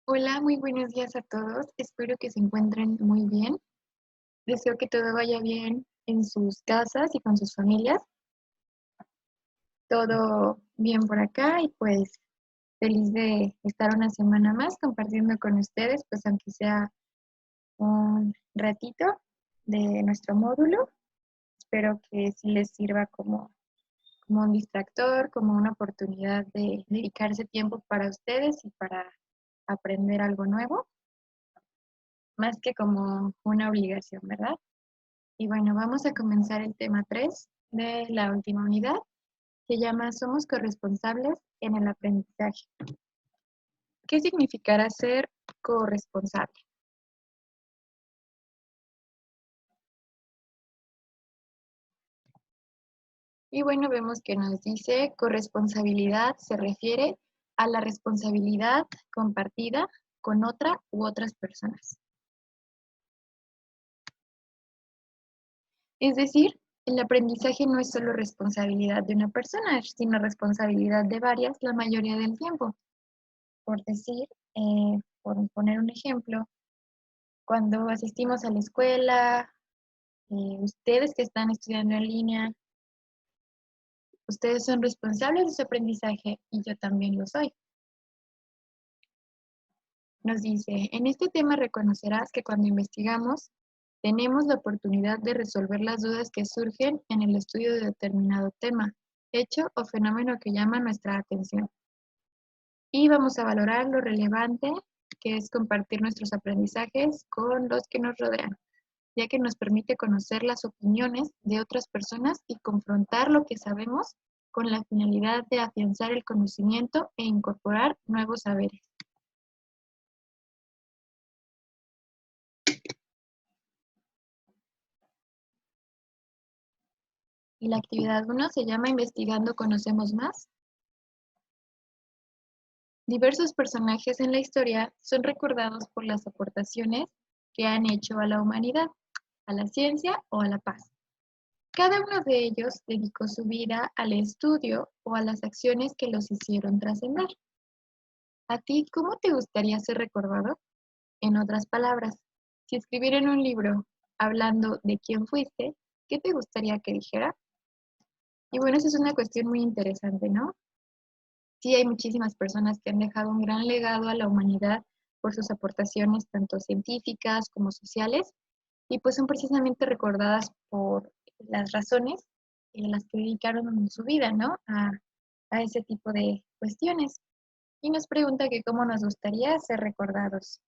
Hola, muy buenos días a todos. Espero que se encuentren muy bien. Deseo que todo vaya bien en sus casas y con sus familias. Todo bien por acá y pues feliz de estar una semana más compartiendo con ustedes, pues aunque sea un ratito de nuestro módulo. Espero que sí les sirva como un distractor, como una oportunidad de dedicarse tiempo para ustedes y para aprender algo nuevo, más que como una obligación, ¿verdad? Y bueno, vamos a comenzar el tema 3 de la última unidad, que llama Somos corresponsables en el aprendizaje. ¿Qué significará ser corresponsable? Y bueno, vemos que nos dice corresponsabilidad se refiere a la responsabilidad compartida con otra u otras personas. Es decir, el aprendizaje no es solo responsabilidad de una persona, sino responsabilidad de varias la mayoría del tiempo. Por decir, por poner un ejemplo, cuando asistimos a la escuela, ustedes que están estudiando en línea, ustedes son responsables de su aprendizaje y yo también lo soy. Nos dice, en este tema reconocerás que cuando investigamos, tenemos la oportunidad de resolver las dudas que surgen en el estudio de determinado tema, hecho o fenómeno que llama nuestra atención. Y vamos a valorar lo relevante que es compartir nuestros aprendizajes con los que nos rodean, ya que nos permite conocer las opiniones de otras personas y confrontar lo que sabemos con la finalidad de afianzar el conocimiento e incorporar nuevos saberes. Y la actividad 1 se llama Investigando conocemos más. Diversos personajes en la historia son recordados por las aportaciones que han hecho a la humanidad, a la ciencia o a la paz. Cada uno de ellos dedicó su vida al estudio o a las acciones que los hicieron trascender. ¿A ti cómo te gustaría ser recordado? En otras palabras, si escribieran un libro hablando de quién fuiste, ¿qué te gustaría que dijera? Y bueno, esa es una cuestión muy interesante, ¿no? Sí, hay muchísimas personas que han dejado un gran legado a la humanidad por sus aportaciones tanto científicas como sociales y pues son precisamente recordadas por las razones en las que dedicaron su vida, ¿no? A ese tipo de cuestiones. Y nos pregunta que cómo nos gustaría ser recordados.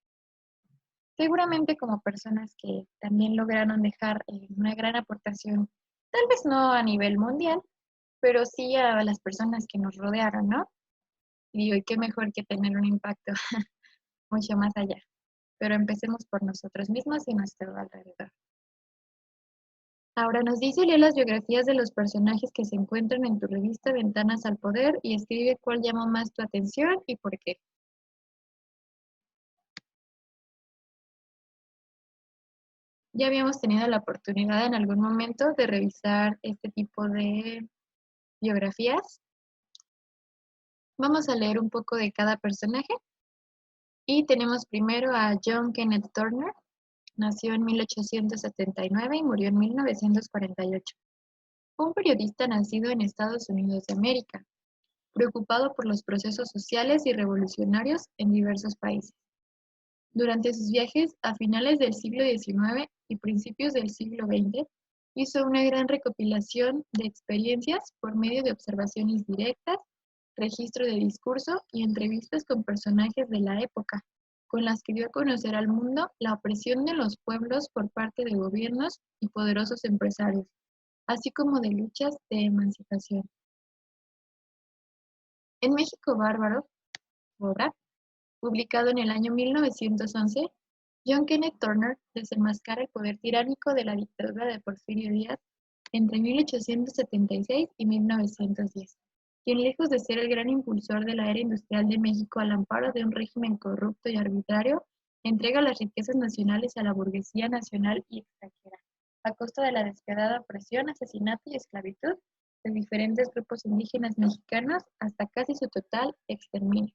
Seguramente como personas que también lograron dejar una gran aportación, tal vez no a nivel mundial, pero sí a las personas que nos rodearon, ¿no? Y digo, y qué mejor que tener un impacto mucho más allá. Pero empecemos por nosotros mismos y nuestro alrededor. Ahora nos dice, lee las biografías de los personajes que se encuentran en tu revista Ventanas al Poder y escribe cuál llama más tu atención y por qué. Ya habíamos tenido la oportunidad en algún momento de revisar este tipo de biografías. Vamos a leer un poco de cada personaje y tenemos primero a John Kenneth Turner. Nació en 1879 y murió en 1948. Fue un periodista nacido en Estados Unidos de América, preocupado por los procesos sociales y revolucionarios en diversos países. Durante sus viajes a finales del siglo XIX y principios del siglo XX, hizo una gran recopilación de experiencias por medio de observaciones directas, registro de discurso y entrevistas con personajes de la época, con las que dio a conocer al mundo la opresión de los pueblos por parte de gobiernos y poderosos empresarios, así como de luchas de emancipación. En México Bárbaro, obra, publicado en el año 1911, John Kenneth Turner desenmascara el poder tiránico de la dictadura de Porfirio Díaz entre 1876 y 1910, quien lejos de ser el gran impulsor de la era industrial de México al amparo de un régimen corrupto y arbitrario, entrega las riquezas nacionales a la burguesía nacional y extranjera, a costa de la despiadada opresión, asesinato y esclavitud de diferentes grupos indígenas mexicanos hasta casi su total exterminio.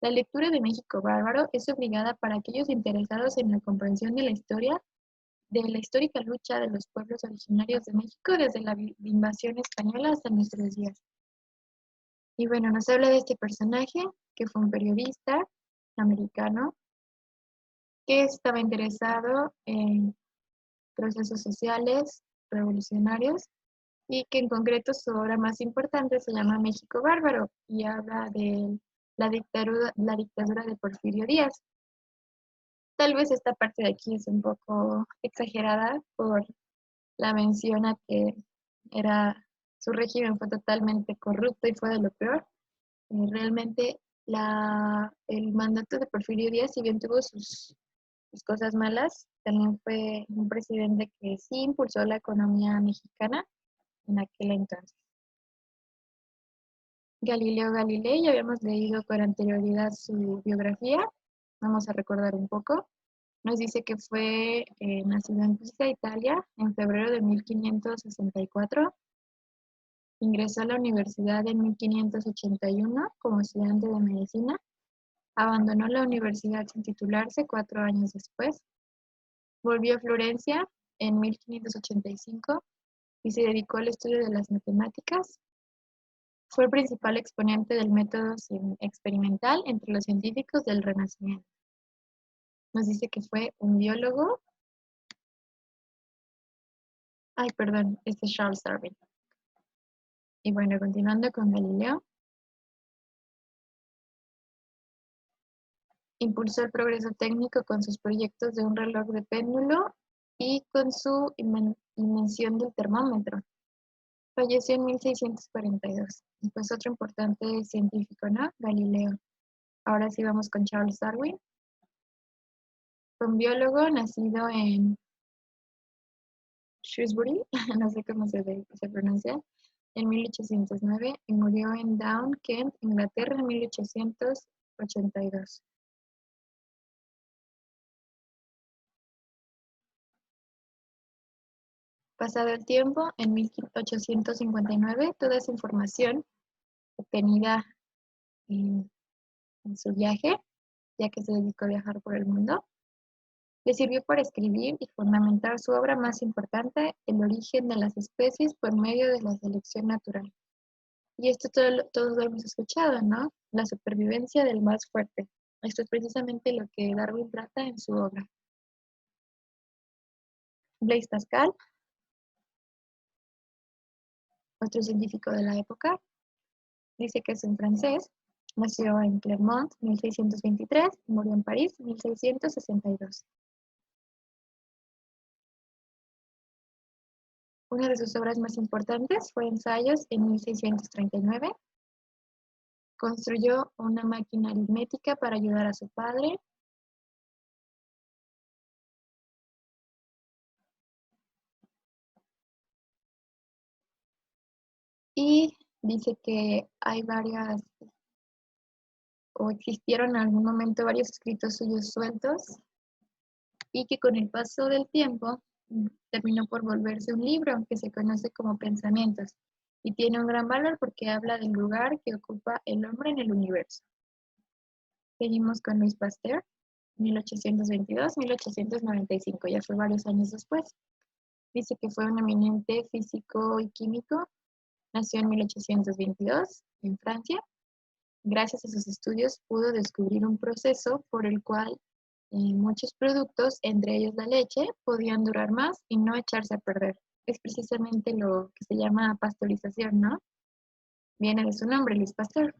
La lectura de México Bárbaro es obligada para aquellos interesados en la comprensión de la historia, de la histórica lucha de los pueblos originarios de México desde la invasión española hasta nuestros días. Y bueno, nos habla de este personaje que fue un periodista americano que estaba interesado en procesos sociales revolucionarios y que en concreto su obra más importante se llama México Bárbaro y habla de la dictadura de Porfirio Díaz. Tal vez esta parte de aquí es un poco exagerada por la mención a que su régimen fue totalmente corrupto y fue de lo peor. Realmente el mandato de Porfirio Díaz, si bien tuvo sus cosas malas, también fue un presidente que sí impulsó la economía mexicana en aquel entonces. Galileo Galilei, ya habíamos leído con anterioridad su biografía, vamos a recordar un poco. Nos dice que fue nacido en Pisa, Italia, en febrero de 1564. Ingresó a la universidad en 1581 como estudiante de medicina. Abandonó la universidad sin titularse 4 años después. Volvió a Florencia en 1585 y se dedicó al estudio de las matemáticas. Fue el principal exponente del método experimental entre los científicos del Renacimiento. Nos dice que fue un biólogo. Ay, perdón, este es Charles Darwin. Y bueno, continuando con Galileo, impulsó el progreso técnico con sus proyectos de un reloj de péndulo y con su invención del termómetro. Falleció en 1642. Y pues otro importante científico, ¿no? Galileo. Ahora sí vamos con Charles Darwin. Fue un biólogo nacido en Shrewsbury, no sé cómo se pronuncia, en 1809 y murió en Down, Kent, Inglaterra en 1882. Pasado el tiempo, en 1859, toda esa información obtenida en su viaje, ya que se dedicó a viajar por el mundo, le sirvió para escribir y fundamentar su obra más importante, El origen de las especies por medio de la selección natural. Y esto todos lo hemos escuchado, ¿no? La supervivencia del más fuerte. Esto es precisamente lo que Darwin trata en su obra. Blaise Pascal, otro científico de la época, dice que es un francés, nació en Clermont, 1623, y murió en París, 1662. Una de sus obras más importantes fue Ensayos en 1639. Construyó una máquina aritmética para ayudar a su padre. Y dice que hay o existieron en algún momento varios escritos suyos sueltos y que con el paso del tiempo terminó por volverse un libro que se conoce como Pensamientos y tiene un gran valor porque habla del lugar que ocupa el hombre en el universo. Seguimos con Louis Pasteur, 1822-1895, ya fue varios años después. Dice que fue un eminente físico y químico, nació en 1822 en Francia. Gracias a sus estudios pudo descubrir un proceso por el cual muchos productos, entre ellos la leche, podían durar más y no echarse a perder. Es precisamente lo que se llama pasteurización, ¿no? Viene de su nombre, Louis Pasteur.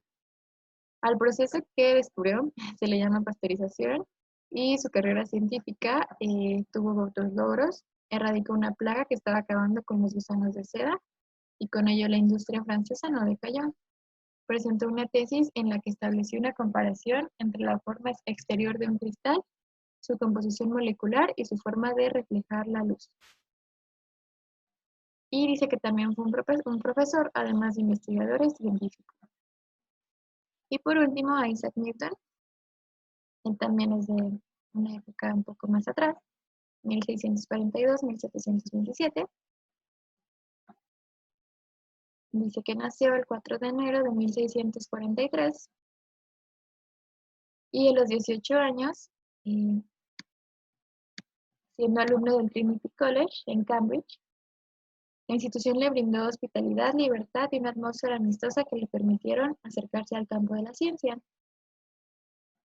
Al proceso que descubrió se le llama pasteurización y su carrera científica tuvo otros logros. Erradicó una plaga que estaba acabando con los gusanos de seda y con ello la industria francesa no decayó. Presentó una tesis en la que estableció una comparación entre la forma exterior de un cristal, su composición molecular y su forma de reflejar la luz. Y dice que también fue un profesor, además de investigador y científico. Y por último, a Isaac Newton, él también es de una época un poco más atrás, 1642-1727. Dice que nació el 4 de enero de 1643 Y a los 18 años, siendo alumno del Trinity College en Cambridge, la institución le brindó hospitalidad, libertad y una atmósfera amistosa que le permitieron acercarse al campo de la ciencia.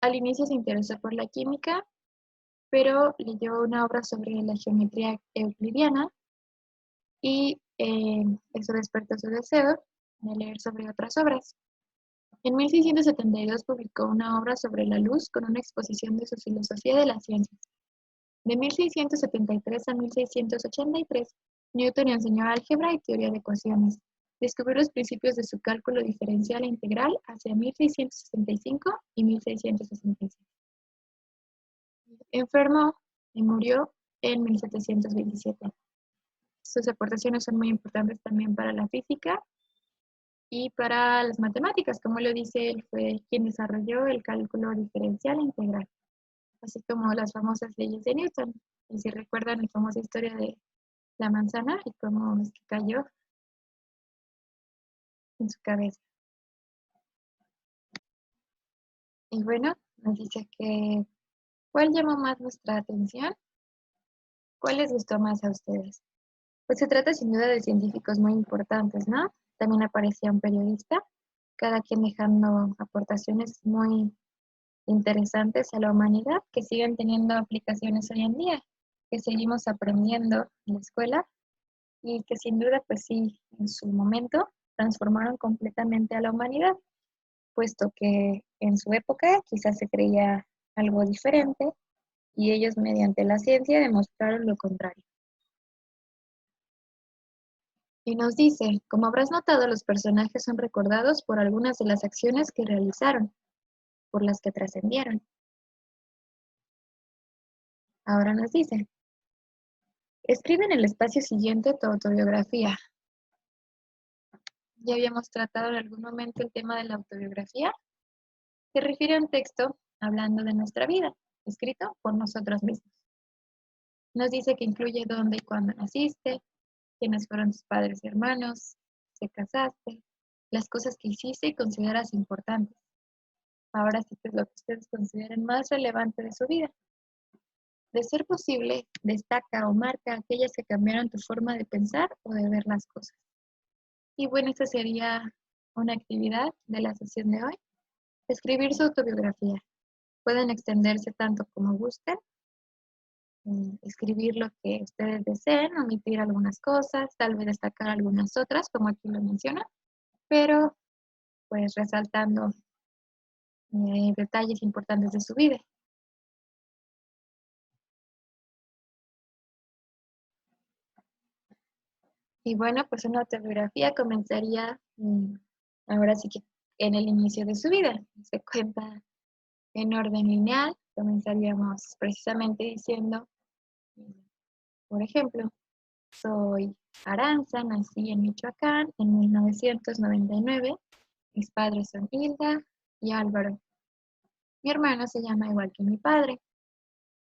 Al inicio se interesó por la química, pero leyó una obra sobre la geometría euclidiana y eso despertó su deseo de leer sobre otras obras. En 1672 publicó una obra sobre la luz con una exposición de su filosofía de las ciencias. De 1673 a 1683, Newton enseñó álgebra y teoría de ecuaciones. Descubrió los principios de su cálculo diferencial e integral hacia 1665 y 1666. Enfermó y murió en 1727. Sus aportaciones son muy importantes también para la física y para las matemáticas. Como lo dice él, fue quien desarrolló el cálculo diferencial e integral, así como las famosas leyes de Newton. Y si recuerdan la famosa historia de la manzana y cómo es que cayó en su cabeza. Y bueno, nos dice que, ¿cuál llamó más nuestra atención? ¿Cuál les gustó más a ustedes? Pues se trata sin duda de científicos muy importantes, ¿no? También aparecía un periodista, cada quien dejando aportaciones muy interesantes a la humanidad que siguen teniendo aplicaciones hoy en día, que seguimos aprendiendo en la escuela y que sin duda, pues sí, en su momento transformaron completamente a la humanidad, puesto que en su época quizás se creía algo diferente y ellos mediante la ciencia demostraron lo contrario. Y nos dice, como habrás notado, los personajes son recordados por algunas de las acciones que realizaron, por las que trascendieron. Ahora nos dice, escribe en el espacio siguiente tu autobiografía. Ya habíamos tratado en algún momento el tema de la autobiografía. Se refiere a un texto hablando de nuestra vida, escrito por nosotros mismos. Nos dice que incluye dónde y cuándo naciste, quiénes fueron tus padres y hermanos, si casaste, las cosas que hiciste y consideras importantes. Ahora sí que es lo que ustedes consideren más relevante de su vida. De ser posible, destaca o marca aquellas que cambiaron tu forma de pensar o de ver las cosas. Y bueno, esta sería una actividad de la sesión de hoy. Escribir su autobiografía. Pueden extenderse tanto como gusten, escribir lo que ustedes deseen, omitir algunas cosas, tal vez destacar algunas otras, como aquí lo menciona, pero pues resaltando detalles importantes de su vida. Y bueno, pues una autobiografía comenzaría ahora sí que en el inicio de su vida. Se cuenta en orden lineal. Comenzaríamos precisamente diciendo, por ejemplo, soy Aranza, nací en Michoacán en 1999. Mis padres son Hilda y Álvaro. Mi hermano se llama igual que mi padre.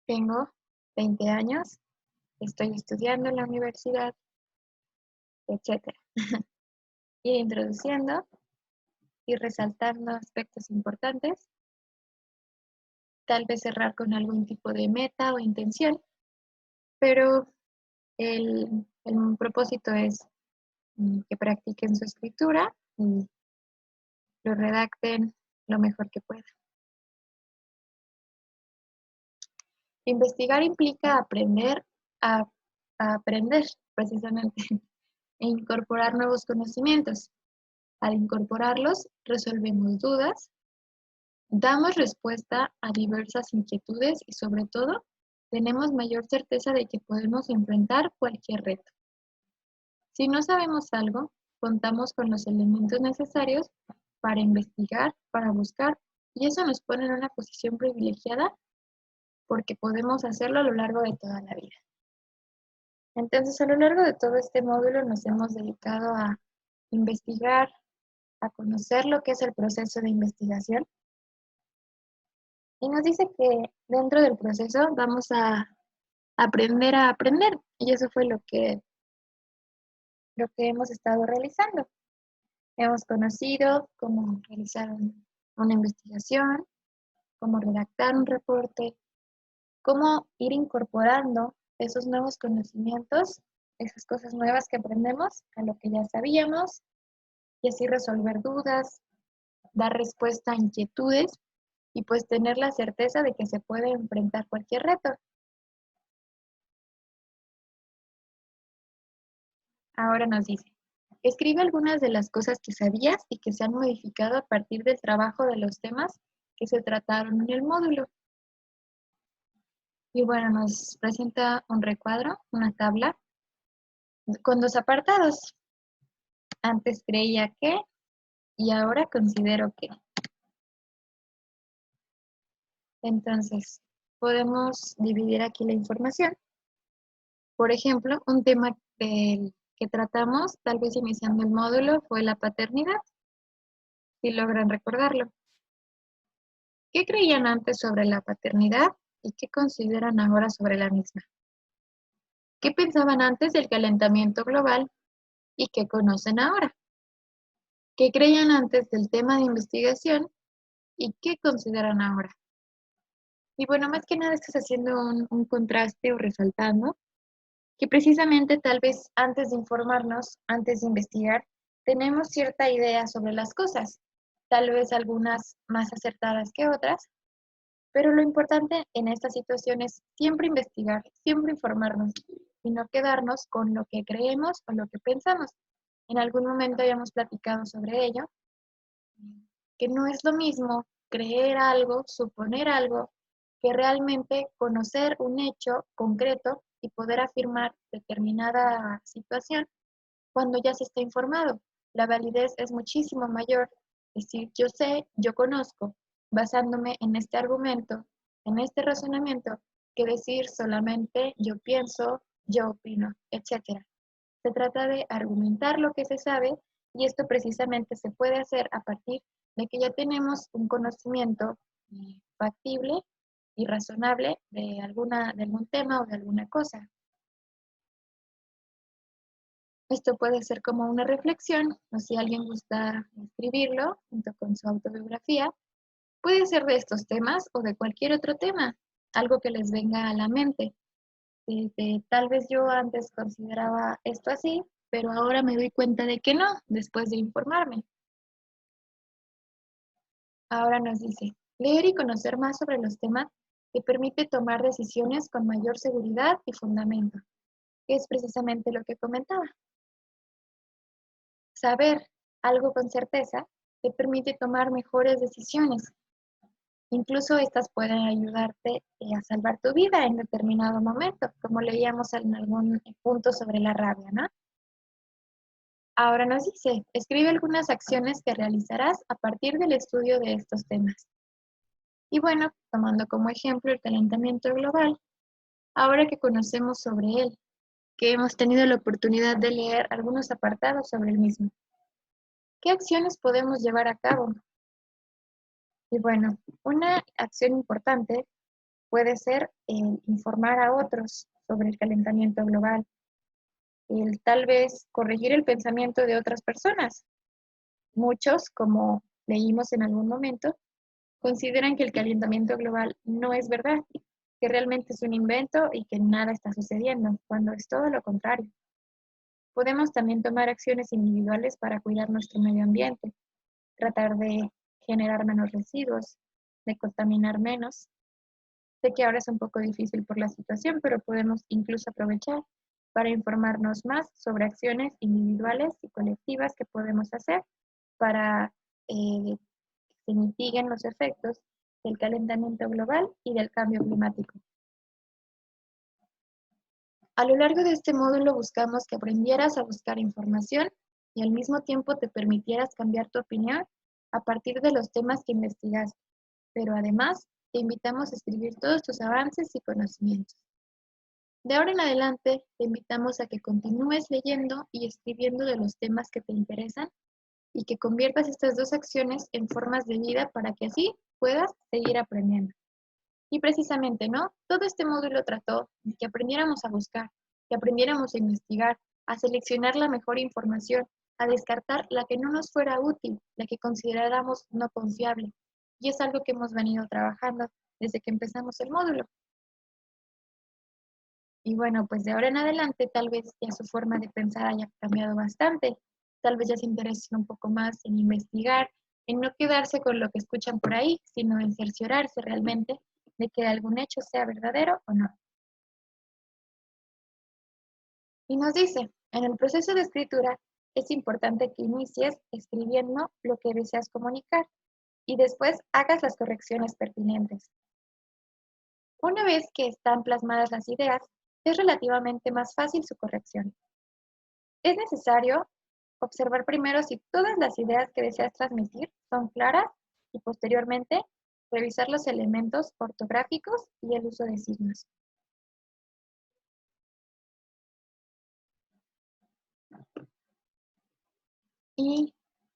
Tengo 20 años, estoy estudiando en la universidad, etcétera. Ir introduciendo y resaltando aspectos importantes, tal vez cerrar con algún tipo de meta o intención, pero el propósito es que practiquen su escritura y lo redacten lo mejor que puedan. Investigar implica aprender a aprender, precisamente, e incorporar nuevos conocimientos. Al incorporarlos, resolvemos dudas, damos respuesta a diversas inquietudes y sobre todo, tenemos mayor certeza de que podemos enfrentar cualquier reto. Si no sabemos algo, contamos con los elementos necesarios para investigar, para buscar, y eso nos pone en una posición privilegiada porque podemos hacerlo a lo largo de toda la vida. Entonces, a lo largo de todo este módulo nos hemos dedicado a investigar, a conocer lo que es el proceso de investigación. Y nos dice que dentro del proceso vamos a aprender. Y eso fue lo que hemos estado realizando. Hemos conocido cómo realizar una investigación, cómo redactar un reporte, cómo ir incorporando esos nuevos conocimientos, esas cosas nuevas que aprendemos a lo que ya sabíamos y así resolver dudas, dar respuesta a inquietudes y pues tener la certeza de que se puede enfrentar cualquier reto. Ahora nos dice, escribe algunas de las cosas que sabías y que se han modificado a partir del trabajo de los temas que se trataron en el módulo. Y bueno, nos presenta un recuadro, una tabla, con dos apartados. Antes creía que y ahora considero que. Entonces, podemos dividir aquí la información. Por ejemplo, un tema que tratamos, tal vez iniciando el módulo, fue la paternidad, si logran recordarlo. ¿Qué creían antes sobre la paternidad y qué consideran ahora sobre la misma? ¿Qué pensaban antes del calentamiento global y qué conocen ahora? ¿Qué creían antes del tema de investigación y qué consideran ahora? Y bueno, más que nada estás haciendo un contraste o resaltando que precisamente tal vez antes de informarnos, antes de investigar, tenemos cierta idea sobre las cosas, tal vez algunas más acertadas que otras, pero lo importante en esta situación es siempre investigar, siempre informarnos y no quedarnos con lo que creemos o lo que pensamos. En algún momento habíamos platicado sobre ello, que no es lo mismo creer algo, suponer algo, que realmente conocer un hecho concreto y poder afirmar determinada situación cuando ya se está informado. La validez es muchísimo mayor. Es decir, yo sé, yo conozco, basándome en este argumento, en este razonamiento, que decir solamente yo pienso, yo opino, etcétera. Se trata de argumentar lo que se sabe y esto precisamente se puede hacer a partir de que ya tenemos un conocimiento factible y razonable de algún tema o de alguna cosa. Esto puede ser como una reflexión, o si alguien gusta escribirlo junto con su autobiografía, puede ser de estos temas o de cualquier otro tema, algo que les venga a la mente. Tal vez yo antes consideraba esto así, pero ahora me doy cuenta de que no, después de informarme. Ahora nos dice, leer y conocer más sobre los temas te permite tomar decisiones con mayor seguridad y fundamento, que es precisamente lo que comentaba. Saber algo con certeza te permite tomar mejores decisiones. Incluso estas pueden ayudarte a salvar tu vida en determinado momento, como leíamos en algún punto sobre la rabia, ¿no? Ahora nos dice, escribe algunas acciones que realizarás a partir del estudio de estos temas. Y bueno, tomando como ejemplo el calentamiento global, ahora que conocemos sobre él, que hemos tenido la oportunidad de leer algunos apartados sobre el mismo, ¿qué acciones podemos llevar a cabo? Y bueno, una acción importante puede ser el informar a otros sobre el calentamiento global, el tal vez corregir el pensamiento de otras personas. Muchos, como leímos en algún momento, consideran que el calentamiento global no es verdad, que realmente es un invento y que nada está sucediendo, cuando es todo lo contrario. Podemos también tomar acciones individuales para cuidar nuestro medio ambiente, tratar de generar menos residuos, de contaminar menos. Sé que ahora es un poco difícil por la situación, pero podemos incluso aprovechar para informarnos más sobre acciones individuales y colectivas que podemos hacer para que se mitiguen los efectos del calentamiento global y del cambio climático. A lo largo de este módulo buscamos que aprendieras a buscar información y al mismo tiempo te permitieras cambiar tu opinión a partir de los temas que investigaste, pero además te invitamos a escribir todos tus avances y conocimientos. De ahora en adelante, te invitamos a que continúes leyendo y escribiendo de los temas que te interesan y que conviertas estas dos acciones en formas de vida para que así puedas seguir aprendiendo. Y precisamente, ¿no? Todo este módulo trató de que aprendiéramos a buscar, que aprendiéramos a investigar, a seleccionar la mejor información, a descartar la que no nos fuera útil, la que consideráramos no confiable, y es algo que hemos venido trabajando desde que empezamos el módulo. Y bueno, pues de ahora en adelante tal vez ya su forma de pensar haya cambiado bastante. Tal vez ya se interesen un poco más en investigar, en no quedarse con lo que escuchan por ahí, sino en cerciorarse realmente de que algún hecho sea verdadero o no. Y nos dice, en el proceso de escritura es importante que inicies escribiendo lo que deseas comunicar y después hagas las correcciones pertinentes. Una vez que están plasmadas las ideas, es relativamente más fácil su corrección. Es necesario observar primero si todas las ideas que deseas transmitir son claras y posteriormente revisar los elementos ortográficos y el uso de signos. Y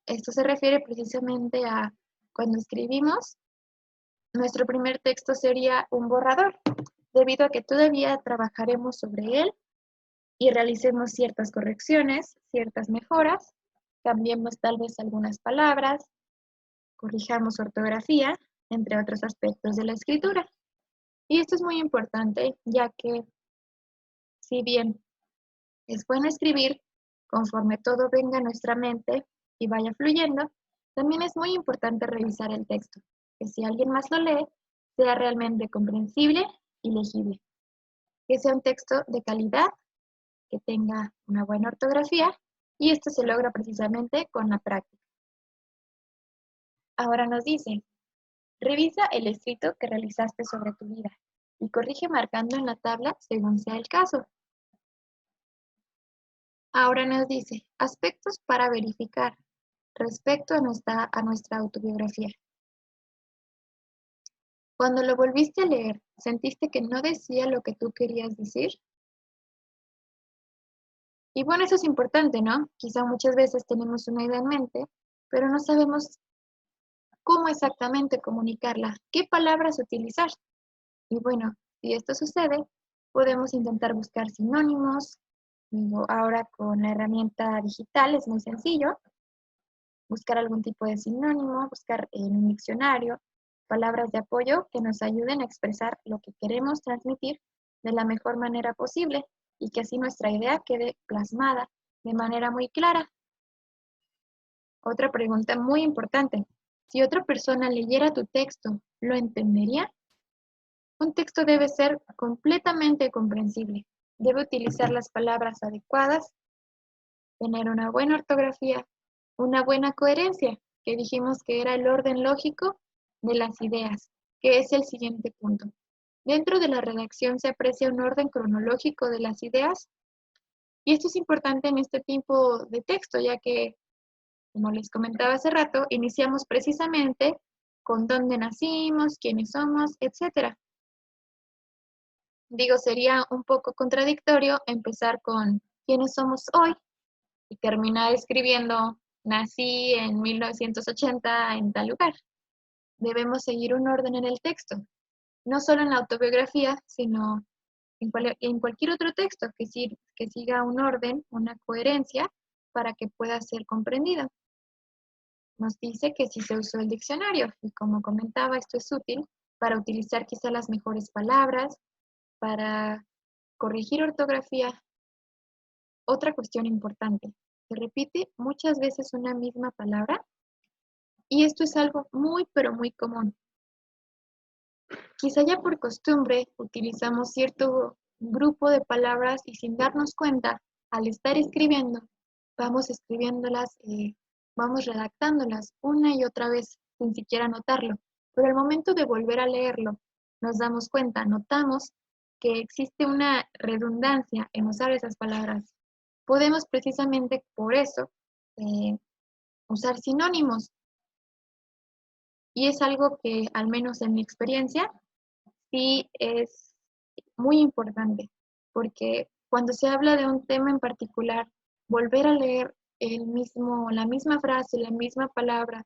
esto se refiere precisamente a cuando escribimos, nuestro primer texto sería un borrador, debido a que todavía trabajaremos sobre él y realicemos ciertas correcciones, ciertas mejoras, cambiemos tal vez algunas palabras, corrijamos ortografía, entre otros aspectos de la escritura. Y esto es muy importante, ya que si bien es bueno escribir, conforme todo venga a nuestra mente y vaya fluyendo, también es muy importante revisar el texto, que si alguien más lo lee, sea realmente comprensible y legible, que sea un texto de calidad, que tenga una buena ortografía, y esto se logra precisamente con la práctica. Ahora nos dice, revisa el escrito que realizaste sobre tu vida y corrige marcando en la tabla según sea el caso. Ahora nos dice, aspectos para verificar respecto a nuestra autobiografía. Cuando lo volviste a leer, ¿sentiste que no decía lo que tú querías decir? Y bueno, eso es importante, ¿no? Quizá muchas veces tenemos una idea en mente, pero no sabemos cómo exactamente comunicarla, qué palabras utilizar. Y bueno, si esto sucede, podemos intentar buscar sinónimos. Digo, ahora con la herramienta digital es muy sencillo. Buscar algún tipo de sinónimo, buscar en un diccionario palabras de apoyo que nos ayuden a expresar lo que queremos transmitir de la mejor manera posible y que así nuestra idea quede plasmada de manera muy clara. Otra pregunta muy importante. Si otra persona leyera tu texto, ¿lo entendería? Un texto debe ser completamente comprensible. Debe utilizar las palabras adecuadas, tener una buena ortografía, una buena coherencia, que dijimos que era el orden lógico de las ideas, que es el siguiente punto. Dentro de la redacción se aprecia un orden cronológico de las ideas y esto es importante en este tipo de texto, ya que, como les comentaba hace rato, iniciamos precisamente con dónde nacimos, quiénes somos, etcétera. Digo, sería un poco contradictorio empezar con quiénes somos hoy y terminar escribiendo nací en 1980 en tal lugar. Debemos seguir un orden en el texto, no solo en la autobiografía, sino en cualquier otro texto que siga un orden, una coherencia para que pueda ser comprendido. Nos dice que si se usó el diccionario y como comentaba, esto es útil para utilizar quizá las mejores palabras, para corregir ortografía. Otra cuestión importante, se repite muchas veces una misma palabra y esto es algo muy, pero muy común. Quizá ya por costumbre utilizamos cierto grupo de palabras y sin darnos cuenta, al estar escribiendo, vamos escribiéndolas, vamos redactándolas una y otra vez sin siquiera notarlo. Pero al momento de volver a leerlo, nos damos cuenta, notamos que existe una redundancia en usar esas palabras. Podemos precisamente por eso usar sinónimos. Y es algo que, al menos en mi experiencia, sí es muy importante, porque cuando se habla de un tema en particular, volver a leer la misma frase, la misma palabra,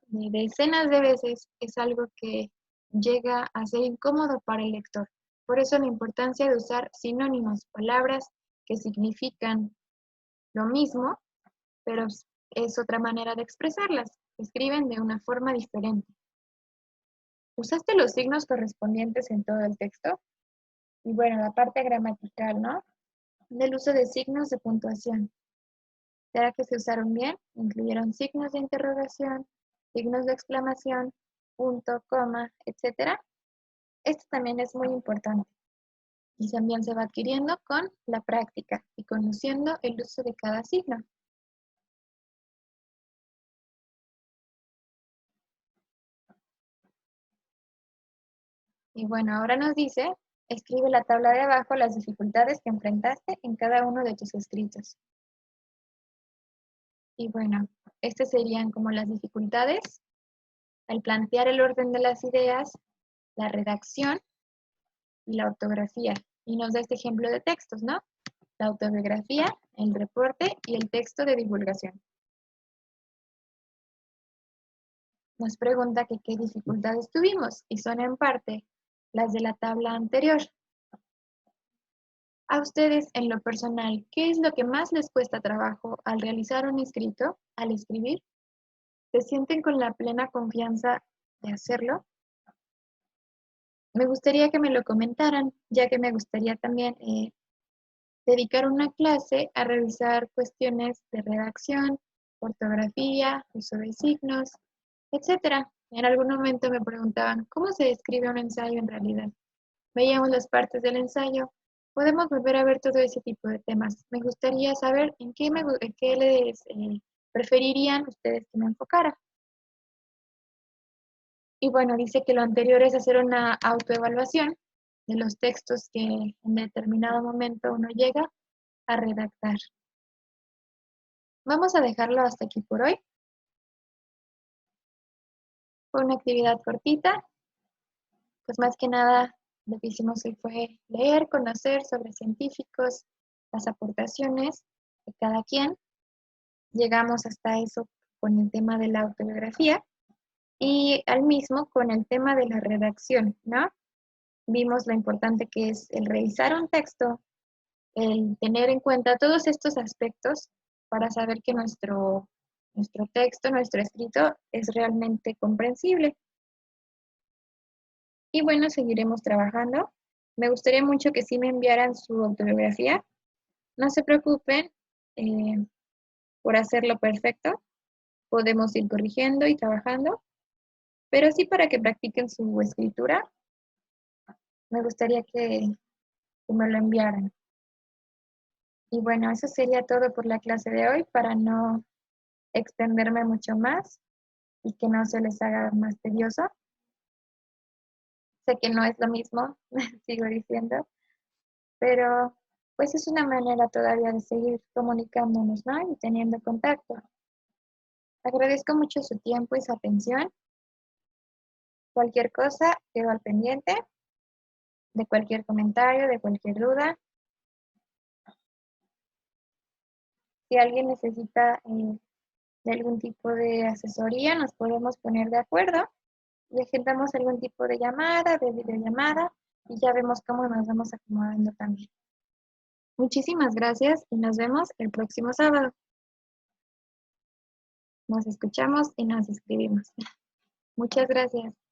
decenas de veces, es algo que llega a ser incómodo para el lector. Por eso la importancia de usar sinónimos, palabras que significan lo mismo, pero es otra manera de expresarlas, escriben de una forma diferente. ¿Usaste los signos correspondientes en todo el texto? Y bueno, la parte gramatical, ¿no? Del uso de signos de puntuación. ¿Será que se usaron bien? Incluyeron signos de interrogación, signos de exclamación, punto, coma, etcétera. Esto también es muy importante y también se va adquiriendo con la práctica y conociendo el uso de cada signo. Y bueno, ahora nos dice, escribe la tabla de abajo las dificultades que enfrentaste en cada uno de tus escritos. Y bueno, estas serían como las dificultades al plantear el orden de las ideas, la redacción y la ortografía. Y nos da este ejemplo de textos, ¿no? La autobiografía, el reporte y el texto de divulgación. Nos pregunta que qué dificultades tuvimos y son en parte las de la tabla anterior. A ustedes, en lo personal, ¿qué es lo que más les cuesta trabajo al realizar un escrito, al escribir? ¿Se sienten con la plena confianza de hacerlo? Me gustaría que me lo comentaran, ya que me gustaría también dedicar una clase a revisar cuestiones de redacción, ortografía, uso de signos, etcétera. En algún momento me preguntaban, ¿cómo se escribe un ensayo en realidad? Veíamos las partes del ensayo. Podemos volver a ver todo ese tipo de temas. Me gustaría saber en qué les preferirían ustedes que me enfocara. Y bueno, dice que lo anterior es hacer una autoevaluación de los textos que en determinado momento uno llega a redactar. Vamos a dejarlo hasta aquí por hoy. Fue una actividad cortita, pues más que nada lo que hicimos hoy fue leer, conocer sobre científicos, las aportaciones de cada quien. Llegamos hasta eso con el tema de la autobiografía y al mismo con el tema de la redacción, ¿no? Vimos lo importante que es el revisar un texto, el tener en cuenta todos estos aspectos para saber que nuestro texto, nuestro escrito es realmente comprensible. Y bueno, seguiremos trabajando. Me gustaría mucho que sí me enviaran su autobiografía. No se preocupen por hacerlo perfecto. Podemos ir corrigiendo y trabajando, pero sí para que practiquen su escritura. Me gustaría que me lo enviaran. Y bueno, eso sería todo por la clase de hoy para no extenderme mucho más y que no se les haga más tedioso. Sé que no es lo mismo, sigo diciendo, pero pues es una manera todavía de seguir comunicándonos, ¿no? Y teniendo contacto. Agradezco mucho su tiempo y su atención. Cualquier cosa, quedo al pendiente de cualquier comentario, de cualquier duda. Si alguien necesita de algún tipo de asesoría, nos podemos poner de acuerdo y agendamos algún tipo de llamada, de videollamada, y ya vemos cómo nos vamos acomodando también. Muchísimas gracias y nos vemos el próximo sábado. Nos escuchamos y nos escribimos. Muchas gracias.